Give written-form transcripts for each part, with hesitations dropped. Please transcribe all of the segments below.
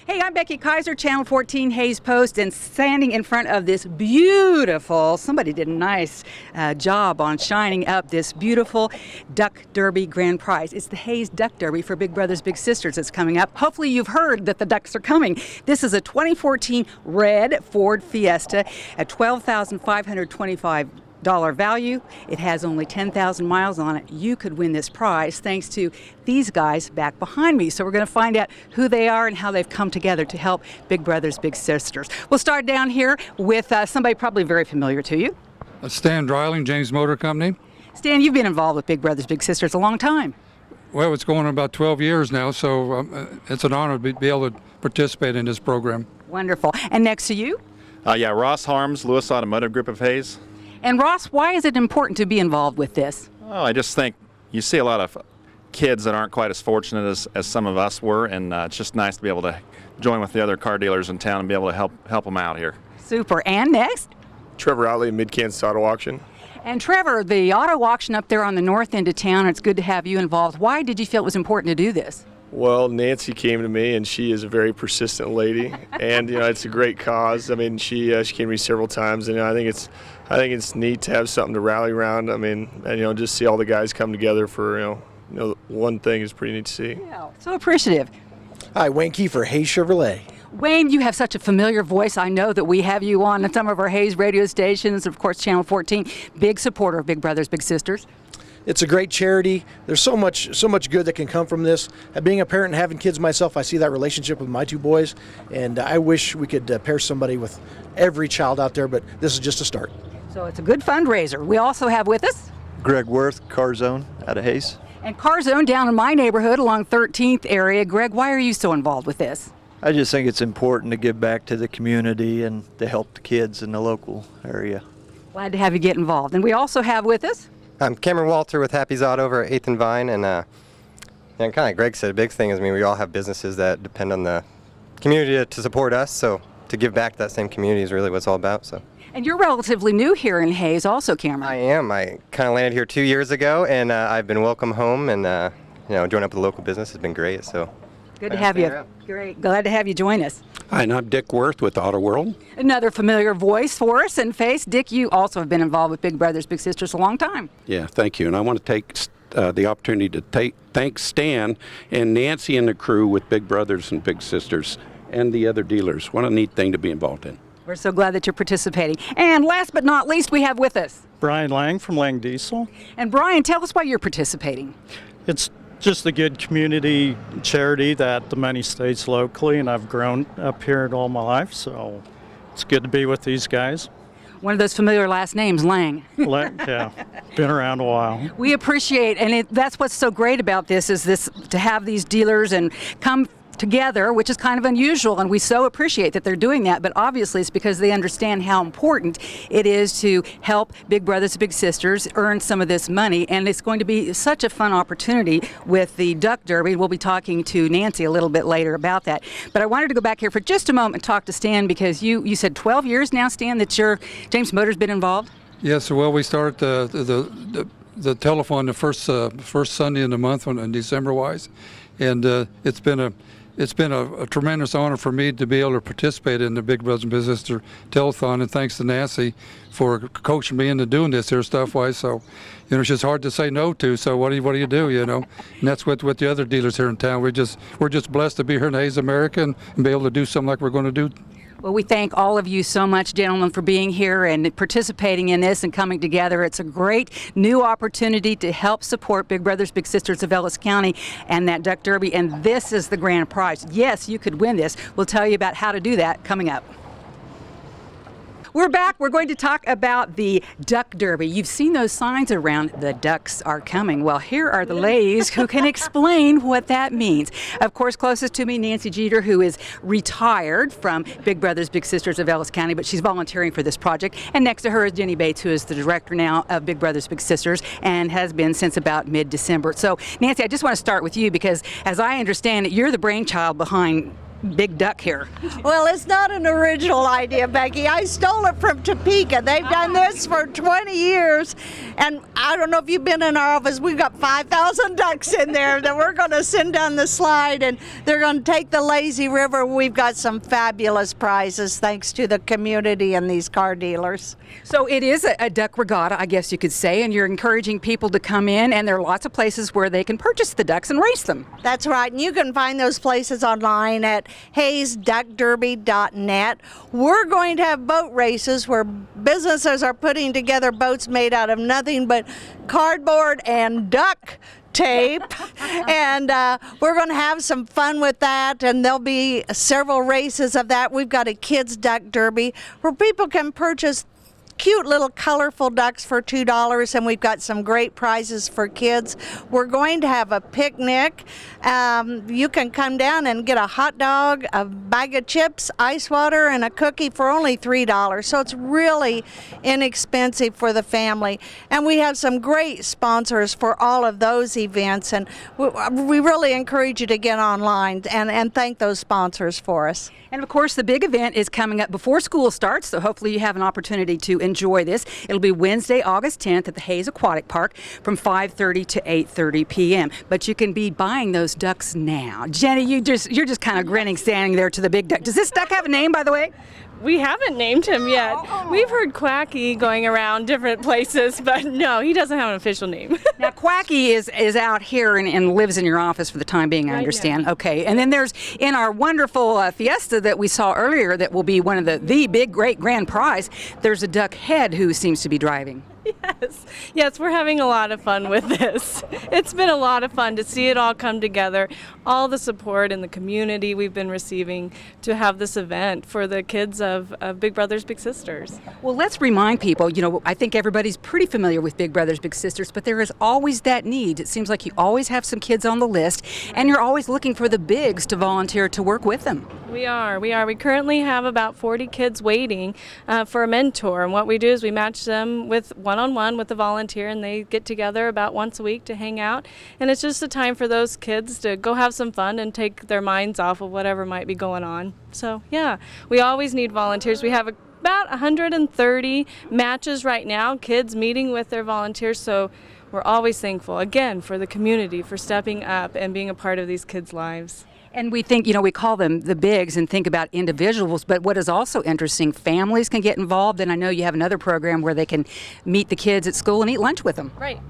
Hey, I'm Becky Kaiser, Channel 14 Hays Post, and standing in front of this beautiful, somebody did a nice job on shining up this beautiful Duck Derby Grand Prize. It's the Hays Duck Derby for Big Brothers Big Sisters that's coming up. Hopefully you've heard that the ducks are coming. This is a 2014 red Ford Fiesta at $12,525 value. It has only 10,000 miles on it. You could win this prize thanks to these guys back behind me. So we're going to find out who they are and how they've come together to help Big Brothers Big Sisters. We'll start down here with somebody probably very familiar to you. Stan Dreiling, James Motor Company. Stan, you've been involved with Big Brothers Big Sisters a long time. Well, it's going on about 12 years now, so it's an honor to be able to participate in this program. Wonderful. And next to you? Ross Harms, Lewis Automotive Group of Hays. And Ross, why is it important to be involved with this? Oh, I just think you see a lot of kids that aren't quite as fortunate as some of us were, and it's just nice to be able to join with the other car dealers in town and be able to help them out here. Super. And next? Trevor Outley, Mid-Kansas Auto Auction. And Trevor, the auto auction up there on the north end of town, it's good to have you involved. Why did you feel it was important to do this? Well, Nancy came to me, and she is a very persistent lady, and it's a great cause. I mean, she came to me several times, and I think it's neat to have something to rally around. I mean, and just see all the guys come together for one thing is pretty neat to see. Yeah, so appreciative. Hi, Wayne Kiefer, Hays Chevrolet. Wayne, you have such a familiar voice. I know that we have you on some of our Hays radio stations, of course, Channel 14. Big supporter of Big Brothers Big Sisters. It's a great charity. There's so much good that can come from this. Being a parent and having kids myself, I see that relationship with my two boys, and I wish we could pair somebody with every child out there, but this is just a start. So it's a good fundraiser. We also have with us Greg Worth, Car Zone out of Hays. And Car Zone down in my neighborhood along 13th area. Greg, why are you so involved with this? I just think it's important to give back to the community and to help the kids in the local area. Glad to have you get involved. And we also have with us I'm Cameron Walter with Happy's Auto over at 8th and Vine, and kind of like Greg said, a big thing is, we all have businesses that depend on the community to support us, so to give back to that same community is really what it's all about. So. And you're relatively new here in Hays also, Cameron. I am. I kind of landed here 2 years ago, and I've been welcome home, and joining up with the local business has been great. So. Good to have you. Great. Glad to have you join us. Hi, and I'm Dick Worth with Auto World. Another familiar voice for us and face. Dick, you also have been involved with Big Brothers Big Sisters a long time. Yeah, thank you. And I want to take the opportunity to thank Stan and Nancy and the crew with Big Brothers and Big Sisters and the other dealers. What a neat thing to be involved in. We're so glad that you're participating. And last but not least, we have with us Brian Lang from Lang Diesel. And Brian, tell us why you're participating. It's just a good community charity that the many states locally, and I've grown up here all my life, so it's good to be with these guys. One of those familiar last names, Lang. Yeah, been around a while. We appreciate, and that's what's so great about this, is this to have these dealers and come together, which is kind of unusual, and we so appreciate that they're doing that, but obviously it's because they understand how important it is to help Big Brothers Big Sisters earn some of this money, and it's going to be such a fun opportunity with the Duck Derby. We'll be talking to Nancy a little bit later about that, but I wanted to go back here for just a moment and talk to Stan, because you said 12 years now, Stan, that your James Motor's been involved? Yes, well, we started the telethon the first Sunday in the month in December-wise, and it's been a tremendous honor for me to be able to participate in the Big Brothers and Big Sisters telethon, and thanks to Nancy for coaching me into doing this here stuff-wise. So, it's just hard to say no to. So what do you do? And that's with the other dealers here in town. We're just blessed to be here in Hays, America, and be able to do something like we're going to do. Well, we thank all of you so much, gentlemen, for being here and participating in this and coming together. It's a great new opportunity to help support Big Brothers Big Sisters of Ellis County and that Duck Derby, and this is the grand prize. Yes, you could win this. We'll tell you about how to do that coming up. We're back. We're going to talk about the Duck Derby. You've seen those signs around, the ducks are coming. Well, here are the ladies who can explain what that means. Of course, closest to me, Nancy Jeter, who is retired from Big Brothers Big Sisters of Ellis County, but she's volunteering for this project. And next to her is Jenny Bates, who is the director now of Big Brothers Big Sisters and has been since about mid-December. So, Nancy, I just want to start with you because, as I understand it, you're the brainchild behind big duck here? Well, it's not an original idea, Becky. I stole it from Topeka. They've done this for 20 years. And I don't know if you've been in our office. We've got 5,000 ducks in there that we're going to send down the slide, and they're going to take the lazy river. We've got some fabulous prizes thanks to the community and these car dealers. So it is a duck regatta, I guess you could say, and you're encouraging people to come in, and there are lots of places where they can purchase the ducks and race them. That's right, and you can find those places online at hayesduckderby.net. We're going to have boat races where businesses are putting together boats made out of nothing but cardboard and duck tape, and we're going to have some fun with that, and there'll be several races of that. We've got a kids duck derby where people can purchase cute little colorful ducks for $2, and we've got some great prizes for kids. We're going to have a picnic. You can come down and get a hot dog, a bag of chips, ice water, and a cookie for only $3. So it's really inexpensive for the family. And we have some great sponsors for all of those events, and we really encourage you to get online and thank those sponsors for us. And of course, the big event is coming up before school starts, so hopefully you have an opportunity to enjoy this. It'll be Wednesday, August 10th at the Hayes Aquatic Park from 5:30 to 8:30 p.m. But you can be buying those ducks now. Jenny, you're just kind of grinning standing there to the big duck. Does this duck have a name, by the way? We haven't named him yet. We've heard Quacky going around different places, but no, he doesn't have an official name. Now, Quacky is out here and lives in your office for the time being, I understand. Now. Okay, and then there's in our wonderful fiesta that we saw earlier that will be one of the big, great grand prize, there's a duck head who seems to be driving. Yes, we're having a lot of fun with this. It's been a lot of fun to see it all come together, all the support in the community we've been receiving to have this event for the kids of Big Brothers Big Sisters. Well, let's remind people, I think everybody's pretty familiar with Big Brothers Big Sisters, but there is always that need. It seems like you always have some kids on the list, and you're always looking for the bigs to volunteer to work with them. We are. We currently have about 40 kids waiting for a mentor, and what we do is we match them with one-on-one with the volunteer, and they get together about once a week to hang out, and it's just a time for those kids to go have some fun and take their minds off of whatever might be going on. So yeah, we always need volunteers. We have about 130 matches right now, kids meeting with their volunteers, so we're always thankful again for the community for stepping up and being a part of these kids' lives. And we think, we call them the bigs and think about individuals, but what is also interesting, families can get involved, and I know you have another program where they can meet the kids at school and eat lunch with them. Right.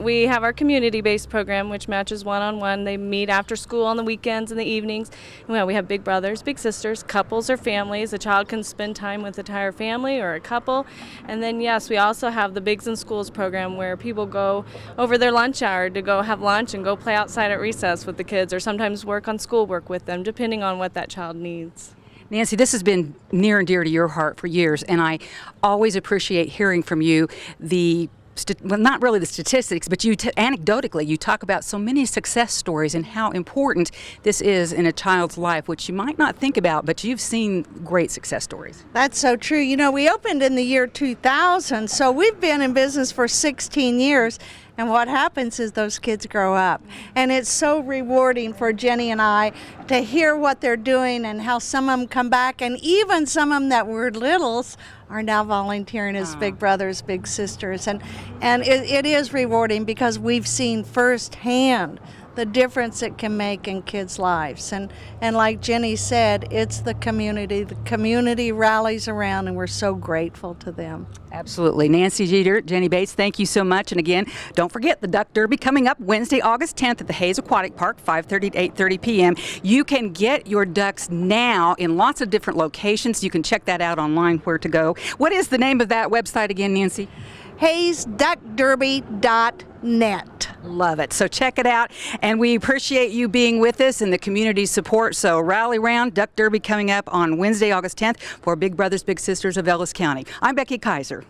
We have our community-based program, which matches one-on-one. They meet after school on the weekends and the evenings. Well, we have Big Brothers, Big Sisters, couples or families. A child can spend time with the entire family or a couple. And then, yes, we also have the Bigs in Schools program where people go over their lunch hour to go have lunch and go play outside at recess with the kids, or sometimes work on schoolwork with them, depending on what that child needs. Nancy, this has been near and dear to your heart for years, and I always appreciate hearing from you not really the statistics, but anecdotally, you talk about so many success stories and how important this is in a child's life, which you might not think about, but you've seen great success stories. That's so true. We opened in the year 2000, so we've been in business for 16 years. And what happens is those kids grow up. And it's so rewarding for Jenny and I to hear what they're doing and how some of them come back. And even some of them that were littles are now volunteering as Big Brothers, Big Sisters. And it is rewarding because we've seen firsthand the difference it can make in kids' lives. And like Jenny said, it's the community. The community rallies around, and we're so grateful to them. Absolutely. Nancy Jeter, Jenny Bates, thank you so much. And again, don't forget the Duck Derby coming up Wednesday, August 10th at the Hayes Aquatic Park, 5:30 to 8:30 p.m. You can get your ducks now in lots of different locations. You can check that out online, where to go. What is the name of that website again, Nancy? hayesduckderby.net. Love it. So check it out. And we appreciate you being with us and the community support. So rally round, Duck Derby coming up on Wednesday, August 10th for Big Brothers Big Sisters of Ellis County. I'm Becky Kaiser.